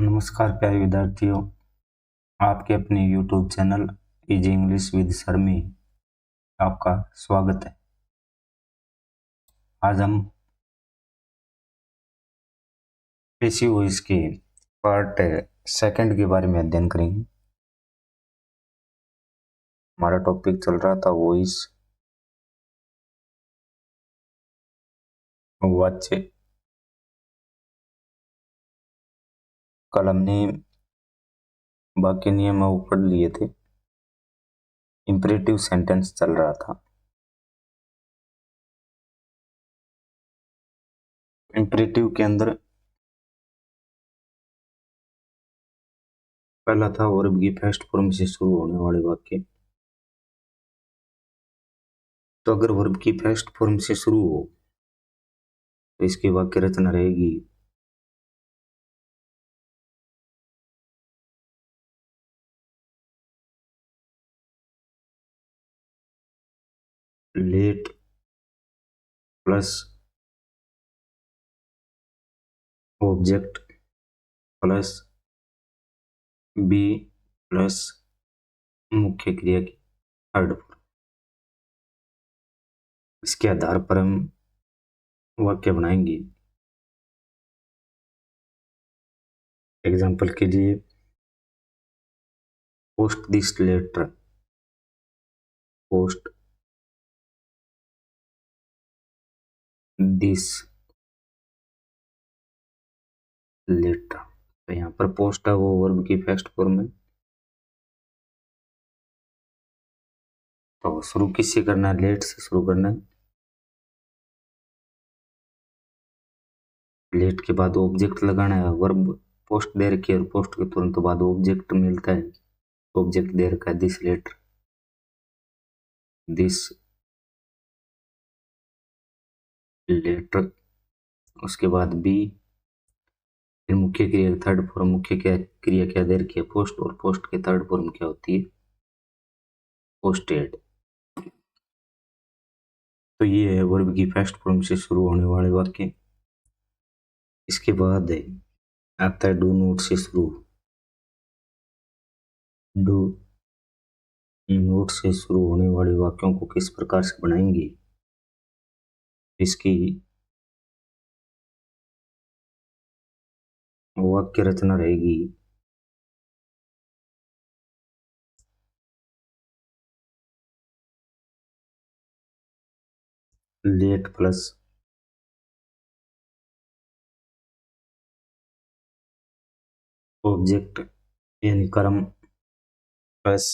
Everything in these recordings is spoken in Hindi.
नमस्कार प्यारे विद्यार्थियों, आपके अपने YouTube channel easy English with sir में आपका स्वागत है। आज हम पैसिव वॉइस के पार्ट सेकंड के बारे में अध्ययन करेंगे। हमारा टॉपिक चल रहा था वॉइस, वाच्य। कल हमने वाक्य नियम पढ़ लिए थे। इंपरेटिव सेंटेंस चल रहा था। इंपरेटिव के अंदर पहला था वर्ब की फर्स्ट फॉर्म से शुरू होने वाले वाक्य। तो अगर वर्ब की फर्स्ट फॉर्म से शुरू हो तो इसकी वाक्य रचना रहेगी let plus object plus be plus मुख्य क्रिया की थर्ड फॉर्म। इसके आधार पर हम वाक्य बनाएंगे। एग्जाम्पल के लिए, post this letter, post this letter. तो यहाँ पर पोस्ट है वो वर्ब की फर्स्ट फॉर्म है। तो शुरू किससे करना है? लेट से शुरू करना है। लेट के बाद ऑब्जेक्ट लगाना है। वर्ब पोस्ट दे रखी है और पोस्ट के तुरंत बाद ऑब्जेक्ट मिलता है। ऑब्जेक्ट दे रखा है दिस लेटर, दिस लेटर। उसके बाद बी, फिर मुख्य क्रिया थर्ड फॉर्म। मुख्य क्रिया क्या दे रखी है? पोस्ट, और पोस्ट के थर्ड फॉर्म क्या होती है? पोस्टेड। तो ये है वर्ब की फर्स्ट फॉर्म से शुरू होने वाले वाक्य। इसके बाद है आता है डू नोट से शुरू। डू नोट से शुरू होने वाले वाक्यों को किस प्रकार से बनाएंगे? इसकी वाक्य रचना रहेगी लेट प्लस ऑब्जेक्ट यानी कर्म plus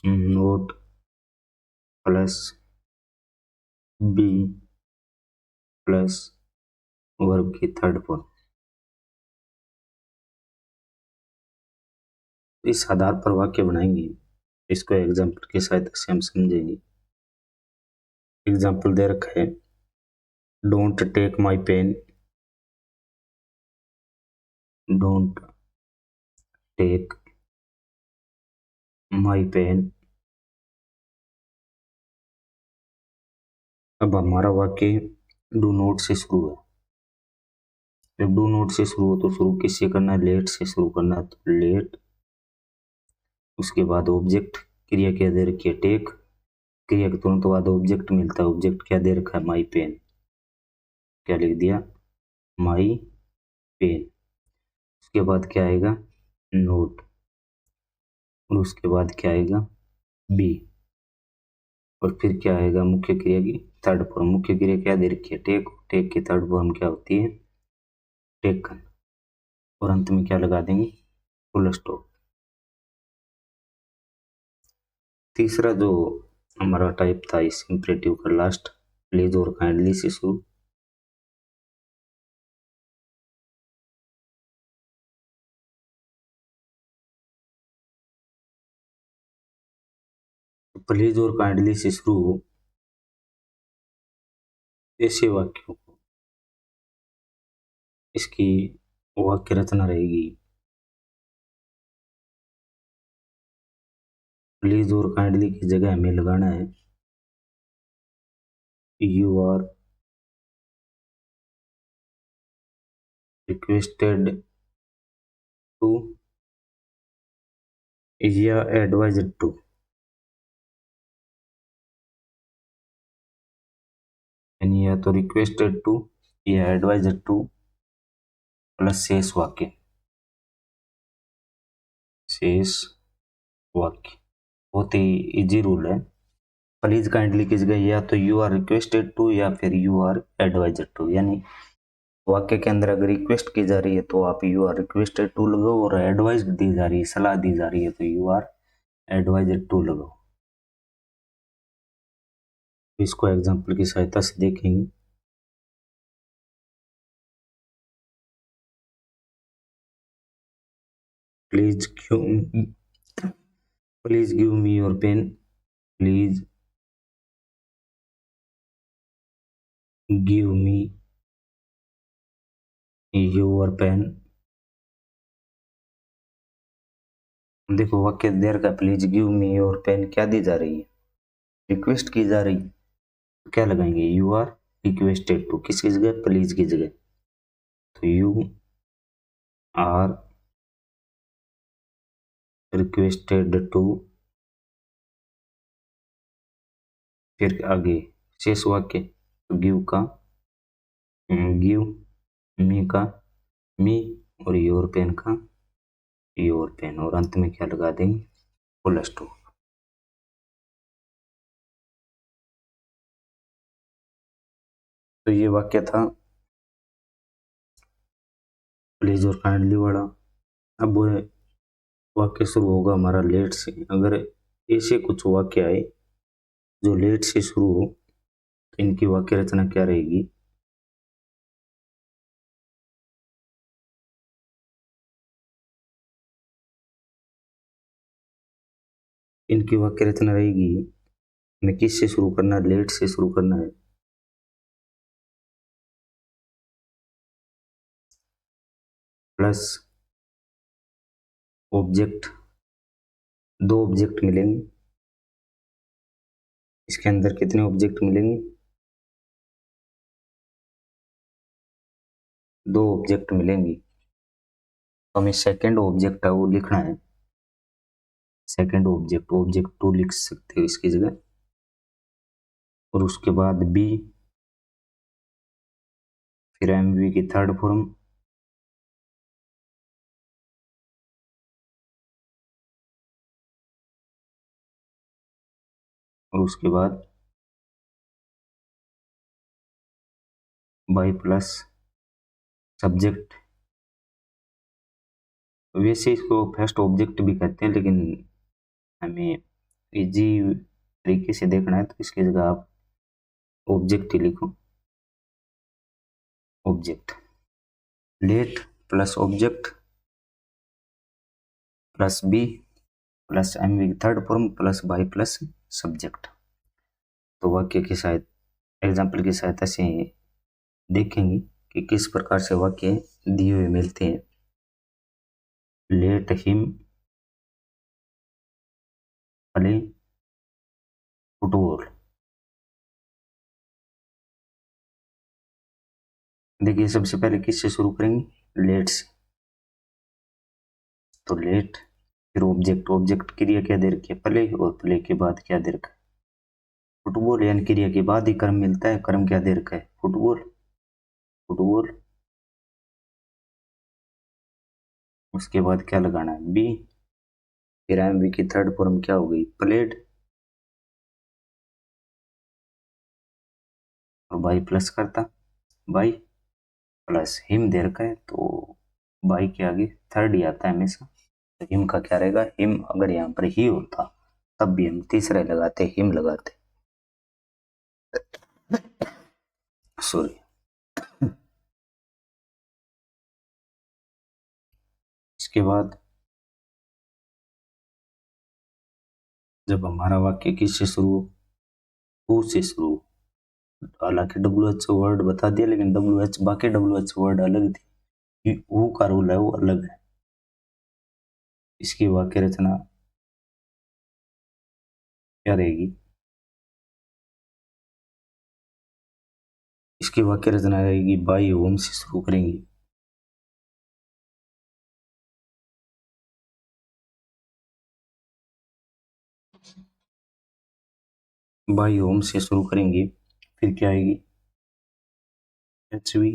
not plus be plus verb की थर्ड फॉर्म। इस आधार पर वाक्य बनाएंगे। इसको एग्जाम्पल की सहायता से हम समझेंगे। एग्जाम्पल दे रखा है, don't take my pen, don't take my pen. अब हमारा वाक्य डू नोट से शुरू है। जब डू नोट से शुरू हो तो शुरू किससे करना है? लेट से शुरू करना है। तो लेट, उसके बाद ऑब्जेक्ट, क्रिया क्या दे रखी है? टेक। क्रिया के तुरंत बाद ऑब्जेक्ट मिलता है। ऑब्जेक्ट क्या दे रखा है? My pen. क्या लिख दिया? My pen. उसके बाद क्या आएगा? नोट। और उसके बाद क्या आएगा? बी। और फिर क्या आएगा? मुख्य क्रिया की थर्ड फॉर्म। मुख्य क्रिया क्या दे रखी है? टेक। टेक की थर्ड फॉर्म क्या होती है? टेकन। और अंत में क्या लगा देंगे? Full stop. तीसरा जो हमारा टाइप था इस इंपरेटिव का, लास्ट, प्लीज और काइंडली से शुरू। प्लीज और काइंडली से शुरू ऐसे वाक्यों को, इसकी वाक्य रचना रहेगी प्लीज और काइंडली की जगह हमें लगाना है यू आर रिक्वेस्टेड टू या एडवाइज्ड टू। यानी या तो रिक्वेस्टेड टू या एडवाइज्ड टू प्लस शेष वाक्य। शेष वाक्य बहुत ही इजी रूल है। प्लीज काइंडली किस गई, या तो यू आर रिक्वेस्टेड टू या फिर यू आर एडवाइज्ड टू। यानी वाक्य के अंदर अगर रिक्वेस्ट की जा रही है तो आप यू आर रिक्वेस्टेड टू लगाओ, और एडवाइस दी जा रही है, सलाह दी जा रही है, तो यू आर एडवाइज्ड टू लगाओ। इसको एग्जाम्पल की सहायता से देखेंगे। Please please give me your pen. Please give me your pen. देखो वाक्य देर का please give me your pen क्या दी जा रही है, रिक्वेस्ट की जा रही है, तो क्या लगाएंगे, यू आर रिक्वेस्टेड टू, किसकी जगह, प्लीज की जगह, तो यू आर रिक्वेस्टेड टू। फिर आगे शेष वाक्य, तो गिव का गिव, मी का मी, और योर पेन का योर पेन, और अंत में क्या लगा देंगे, फुल स्टॉप। तो ये वाक्य था प्लीज और काइंडली वाला। अब वाक्य शुरू होगा हमारा लेट से। अगर ऐसे कुछ वाक्य आए जो लेट से शुरू हो तो इनकी वाक्य रचना क्या रहेगी, इनकी वाक्य रचना रहेगी, हमें किस से शुरू करना है, लेट से शुरू करना है। प्लस ऑब्जेक्ट, दो ऑब्जेक्ट मिलेंगे। इसके अंदर कितने ऑब्जेक्ट मिलेंगे, दो ऑब्जेक्ट मिलेंगी। तो हमें सेकंड ऑब्जेक्ट है वो लिखना है, सेकंड ऑब्जेक्ट, ऑब्जेक्ट टू लिख सकते हो इसकी जगह। और उसके बाद बी, फिर एमवी की थर्ड फॉर्म, और उसके बाद बाई प्लस सब्जेक्ट। वैसे इसको फर्स्ट ऑब्जेक्ट भी कहते हैं, लेकिन हमें इजी तरीके से देखना है तो इसकी जगह आप ऑब्जेक्ट ही लिखो, object. Let plus object plus be plus MV third form plus by plus subject. तो वाक्य की सहायता, एग्जाम्पल की सहायता से देखेंगे कि किस प्रकार से वाक्य दिए हुए मिलते हैं। Let him play football. देखिए सबसे पहले किससे शुरू करेंगे, लेट से। तो लेट, फिर ऑब्जेक्ट, ऑब्जेक्ट क्रिया क्या दे रखी है, प्ले, और प्ले के बाद क्या दे रखा है, फुटबॉल। यानी क्रिया के बाद ही कर्म मिलता है, कर्म क्या दे रखा है, फुटबॉल, फुटबॉल। उसके बाद क्या लगाना है, बी, फिर एम वी की थर्ड फॉर्म क्या हो गई, प्लेड, और बाई प्लस करता, बाई प्लस हिम दे रखा है, तो बाई के आगे थर्ड ही आता है हमेशा, तो हिम का क्या रहेगा, हिम। अगर यहाँ पर ही होता तब भी हम तीसरे लगाते, हिम लगाते, सॉरी। इसके बाद जब हमारा वाक्य किससे शुरू, हु से शुरू, हालांकि डब्ल्यू एच वर्ड बता दिया, लेकिन डब्ल्यू एच, बाकी डब्ल्यू एच वर्ड अलग थी, हु का रूल है वो अलग है। इसकी वाक्य रचना क्या रहेगी, इसकी वाक्य रचना रहेगी बाई होम से शुरू करेंगे। बाई होम से शुरू करेंगे, फिर क्या आएगी HV,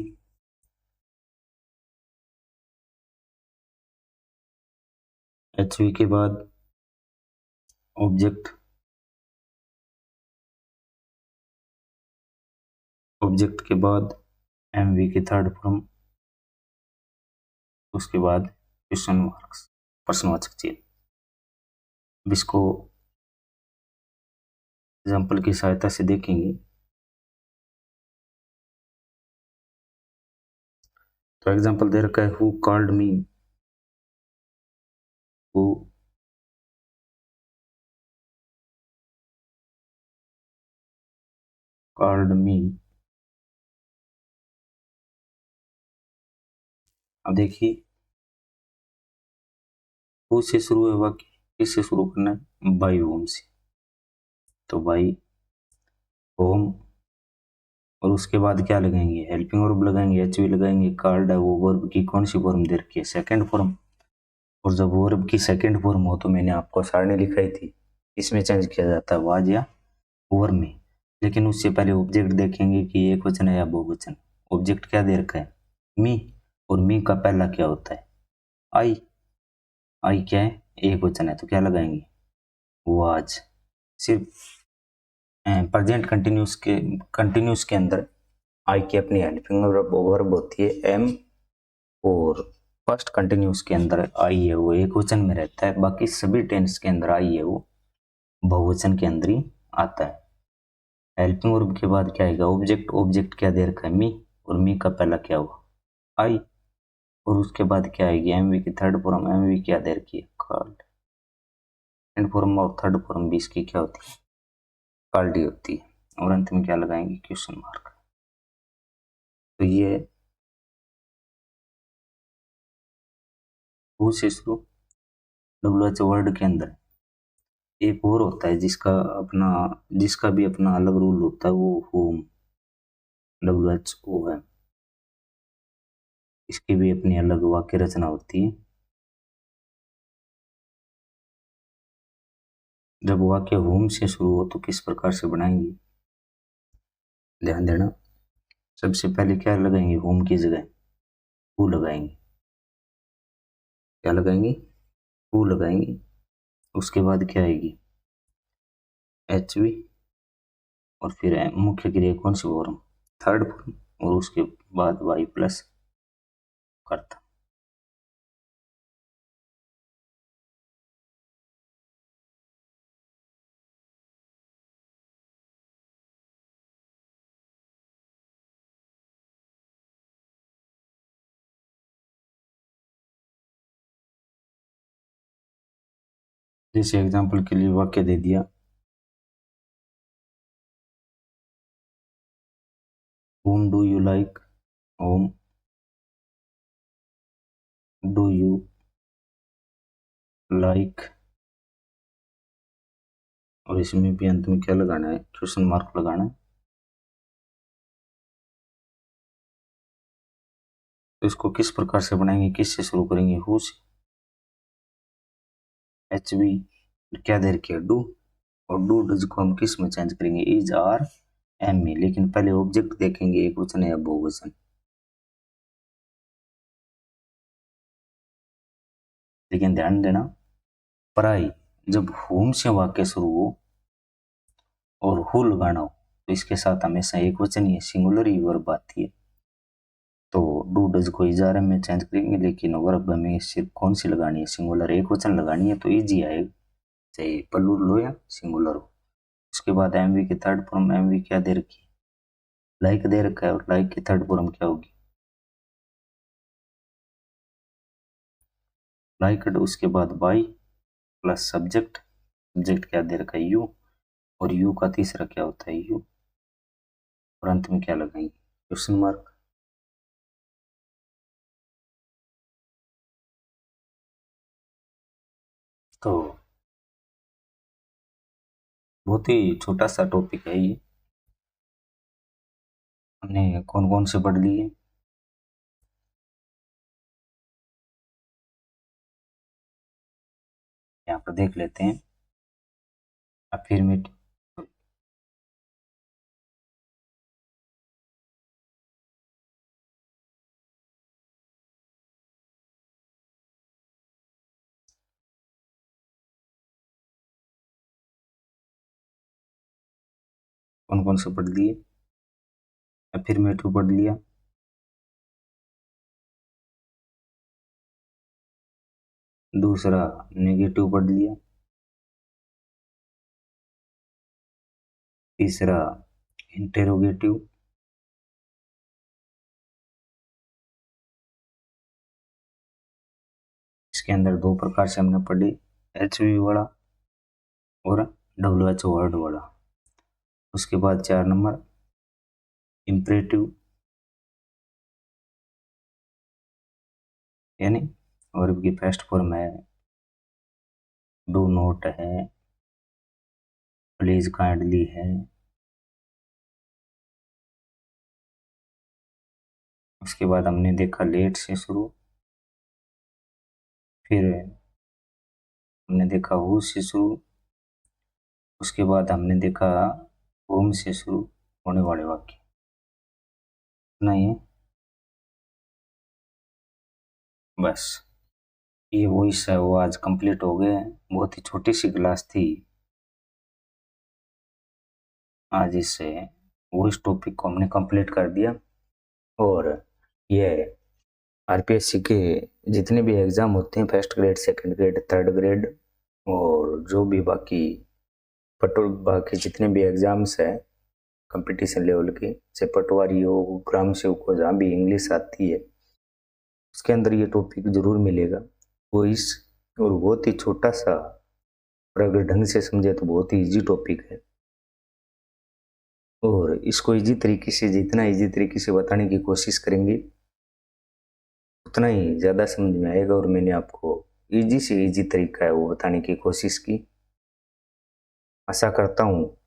HV के बाद ऑब्जेक्ट, ऑब्जेक्ट के बाद MV की थर्ड फॉर्म, उसके बाद क्वेश्चन मार्क्स, प्रश्नवाचक चिन्ह। अब इसको एग्जाम्पल की सहायता से देखेंगे। तो एग्जाम्पल दे रखा है who called me, who called me. अब देखिए हु से शुरू है वाक्य, किससे शुरू करना है, बाई होम से, तो बाई होम, और उसके बाद क्या लगाएंगे, हेल्पिंग वर्ब लगाएंगे, HV लगाएंगे, कॉल्ड है वो वर्ब की कौन सी फॉर्म दे रखी है, सेकंड फॉर्म। और जब वर्ब की सेकंड फॉर्म हो तो मैंने आपको सारणी लिखाई थी, इसमें चेंज किया जाता है वाज या वर में। लेकिन उससे पहले ऑब्जेक्ट देखेंगे कि एक वचन है या बहुवचन। ऑब्जेक्ट क्या दे रखा है, मी, और मी का पहला क्या होता है, आई। आई क्या है, एक वचन है, तो क्या लगाएंगे, वाज। सिर्फ प्रेजेंट कंटिन्यूस के अंदर आई की अपनी हेल्पिंग वर्ब होती है एम, और फर्स्ट कंटिन्यूस के अंदर आई है वो एक वचन में रहता है, बाकी सभी टेंस के अंदर आई है वो बहुवचन के अंदर ही आता है। हेल्पिंग वर्ब के बाद क्या आएगा, ऑब्जेक्ट, ऑब्जेक्ट क्या दे रखा है, मी, और मी का पहला क्या हुआ, आई, और उसके बाद क्या आएगी, एमवी की थर्ड फॉर्म, एमवी क्या दे रखी है, कॉल्ड। सेकंड फॉर्म और थर्ड फॉर्म भी इसकी क्या होती है, कॉल्ड ही होती है, और अंत में क्या लगाएंगे, क्वेश्चन मार्क। तो ये हु से शुरू, WH वर्ड के अंदर एक और होता है जिसका अपना, जिसका भी अपना अलग रूल होता है, वो होम, WHOM, इसकी भी अपनी अलग वाक्य रचना होती है। जब वाक्य होम से शुरू हो तो किस प्रकार से बनाएंगे, ध्यान देना। सबसे पहले क्या लगाएंगे, होम की जगह हु लगाएंगे, क्या लगाएंगे, हु लगाएंगे। उसके बाद क्या आएगी, HV, और फिर मुख्य क्रिया कौन सी फॉर्म, थर्ड फॉर्म, और उसके बाद वाई प्लस कर्ता। जैसे एग्जाम्पल के लिए वाक्य दे दिया, whom do you like, whom do you like, और इसमें भी अंत में क्या लगाना है, क्वेश्चन मार्क लगाना है। तो इसको किस प्रकार से बनाएंगे, किससे शुरू करेंगे, हु से, HV क्या दे रखी है, डू, और डू डज को हम किस में चेंज करेंगे, इज, आर, एम में। लेकिन पहले ऑब्जेक्ट देखेंगे, एक वचन है या बहुवचन। लेकिन ध्यान देना, पराई, जब होम से वाक्य शुरू हो और हु लगाना हो तो इसके साथ हमेशा एक वचन ही सिंगुलर ही वर्ब आती है। तो डू डज को इजार में चेंज करेंगे, लेकिन वर्ब हमें सिर्फ कौन सी लगानी है, सिंगुलर, एक वचन लगानी है, तो इजी आएगा, चाहे प्लूरल हो या सिंगुलर हो। उसके बाद एमवी की थर्ड फॉर्म, एमवी क्या दे रखी है, लाइक दे रखा है, और लाइक की थर्ड फॉर्म क्या होगी, लाइक। उसके बाद बाई प्लस सब्जेक्ट, सब्जेक्ट क्या दे रखा है, यू, और यू का तीसरा क्या होता है, यू, और अंत में क्या लगाएंगे, क्वेश्चन मार्क। तो बहुत ही छोटा सा टॉपिक है ये, हमने कौन कौन से पढ़ लिए, यहाँ पर देख लेते हैं। अफर्मेटिव कौन कौन से पढ़ लिए? अफर्मेटिव पढ़ लिया, दूसरा नेगेटिव पढ़ लिया, तीसरा इंटेरोगेटिव, इसके अंदर दो प्रकार से हमने पढ़ी, HV वाला और WHO वर्ड वाला। उसके बाद 4 नंबर इम्परेटिव यानी वर्ब की फर्स्ट फॉर्म है, डू नोट है, प्लीज काइंडली है। उसके बाद हमने देखा लेट से शुरू, फिर हमने देखा हु से शुरू, उसके बाद हमने देखा होम से शुरू होने वाले वाक्य। नहीं, बस ये वॉइस है वो आज कंप्लीट हो गए। बहुत ही छोटी सी क्लास थी आज, इससे वॉइस टॉपिक को हमने कंप्लीट कर दिया। और ये आरपीएससी के जितने भी एग्ज़ाम होते हैं, first grade, second grade, third grade, और जो भी बाकी जितने भी एग्ज़ाम्स हैं कंपटीशन लेवल के, चाहे पटवारी हो, ग्राम सेवक हो, जहाँ भी इंग्लिश आती है उसके अंदर ये टॉपिक जरूर मिलेगा वॉइस। और बहुत ही छोटा सा, और अगर ढंग से समझे तो बहुत ही इजी टॉपिक है। और इसको इजी तरीके से, जितना इजी तरीके से बताने की कोशिश करेंगे उतना ही ज़्यादा समझ में आएगा। और मैंने आपको इजी से इजी तरीका है वो बताने की कोशिश की। आशा करता हूँ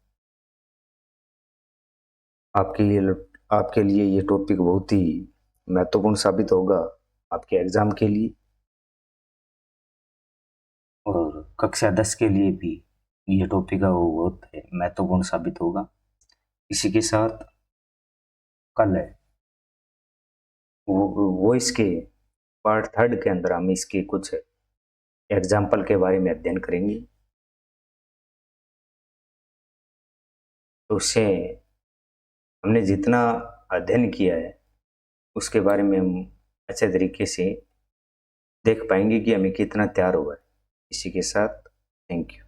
आपके लिए ये टॉपिक बहुत ही महत्वपूर्ण साबित होगा आपके एग्ज़ाम के लिए, और कक्षा 10 के लिए भी ये टॉपिक है वो बहुत महत्वपूर्ण साबित होगा। इसी के साथ कल है वो इसके पार्ट 3 के अंदर हम इसके कुछ एग्जाम्पल के बारे में अध्ययन करेंगे। तो उससे हमने जितना अध्ययन किया है उसके बारे में हम अच्छे तरीके से देख पाएंगे कि हमें कितना तैयार हुआ है। इसी के साथ थैंक यू।